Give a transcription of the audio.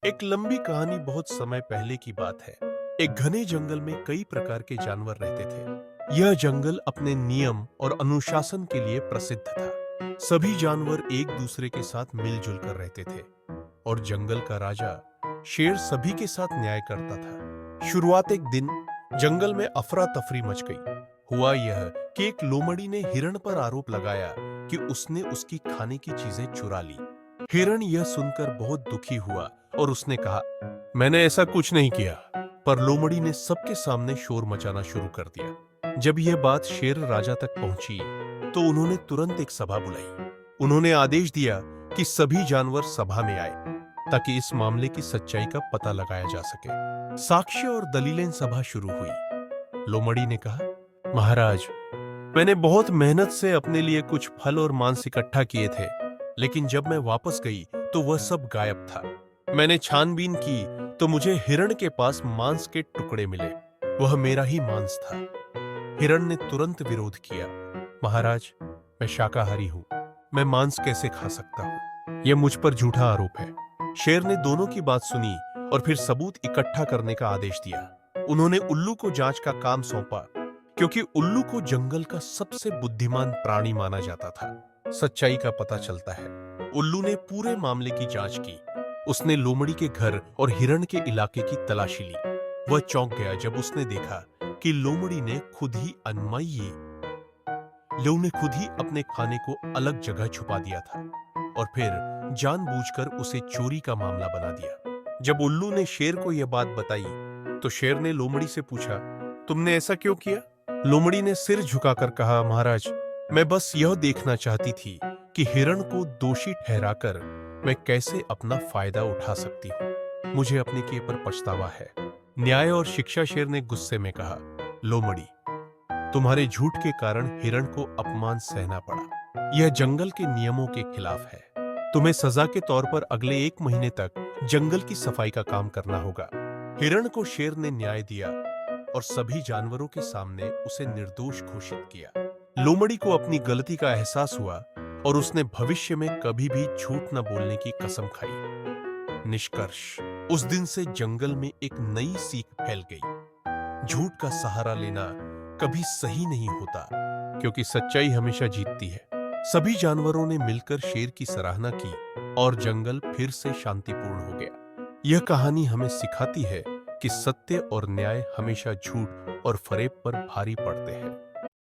एक लंबी कहानी बहुत समय पहले की बात है। एक घने जंगल में कई प्रकार के जानवर रहते थे। यह जंगल अपने नियम और अनुशासन के लिए प्रसिद्ध था। सभी जानवर एक दूसरे के साथ मिलजुल कर रहते थे और जंगल का राजा शेर सभी के साथ न्याय करता था। शुरुआत एक दिन जंगल में अफरा तफरी मच गई। हुआ यह कि एक लोमड़ी ने हिरण पर आरोप लगाया कि उसने उसकी खाने की चीजें चुरा ली। हिरण यह सुनकर बहुत दुखी हुआ और उसने कहा, मैंने ऐसा कुछ नहीं किया। पर लोमड़ी ने सबके सामने शोर मचाना शुरू कर दिया। जब यह बात शेर राजा तक पहुंची तो उन्होंने तुरंत एक सभा बुलाई। उन्होंने आदेश दिया कि सभी जानवर सभा में आए ताकि इस मामले की सच्चाई का पता लगाया जा सके। साक्ष्य और दलीलें सभा शुरू हुई। लोमड़ी ने कहा, महाराज, मैंने बहुत मेहनत से अपने लिए कुछ फल और मांस इकट्ठा किए थे, लेकिन जब मैं वापस गई तो वह सब गायब था। मैंने छानबीन की तो मुझे हिरण के पास मांस के टुकड़े मिले। वह मेरा ही मांस था। हिरण ने तुरंत विरोध किया, महाराज, मैं शाकाहारी हूं। मैं मांस कैसे खा सकता हूं? यह मुझ पर झूठा आरोप है। शेर ने दोनों की बात सुनी और फिर सबूत इकट्ठा करने का आदेश दिया। उन्होंने उल्लू को जांच का काम सौंपा, क्योंकि उल्लू को जंगल का सबसे बुद्धिमान प्राणी माना जाता था। सच्चाई का पता चलता है। उल्लू ने पूरे मामले की जांच की। उसने लोमड़ी के घर और हिरण के इलाके की तलाशी ली। वह चौंक गया जब उसने देखा कि लोमड़ी ने खुद ही अपने खाने को अलग जगह छुपा दिया था और फिर जानबूझकर उसे चोरी का मामला बना दिया। जब उल्लू ने शेर को यह बात बताई तो शेर ने लोमड़ी से पूछा, तुमने ऐसा क्यों किया? लोमड़ी ने सिर झुकाकर कहा, महाराज, मैं बस यह देखना चाहती थी कि हिरण को दोषी ठहराकर मैं कैसे अपना फायदा उठा सकती हूँ। मुझे अपने किए पर पछतावा है। न्याय और शिक्षा शेर ने गुस्से में कहा, लोमड़ी, तुम्हारे झूठ के कारण हिरण को अपमान सहना पड़ा। यह जंगल के नियमों के खिलाफ है। तुम्हें सजा के तौर पर अगले 1 महीने तक जंगल की सफाई का काम करना होगा। हिरण को शेर ने न्याय दिया और सभी जानवरों के सामने उसे निर्दोष घोषित किया। लोमड़ी को अपनी गलती का एहसास हुआ और उसने भविष्य में कभी भी झूठ न बोलने की कसम खाई। निष्कर्ष, उस दिन से जंगल में एक नई सीख फैल गई। झूठ का सहारा लेना कभी सही नहीं होता, क्योंकि सच्चाई हमेशा जीतती है। सभी जानवरों ने मिलकर शेर की सराहना की और जंगल फिर से शांतिपूर्ण हो गया। यह कहानी हमें सिखाती है कि सत्य और न्याय हमेशा झूठ और फरेब पर भारी पड़ते हैं।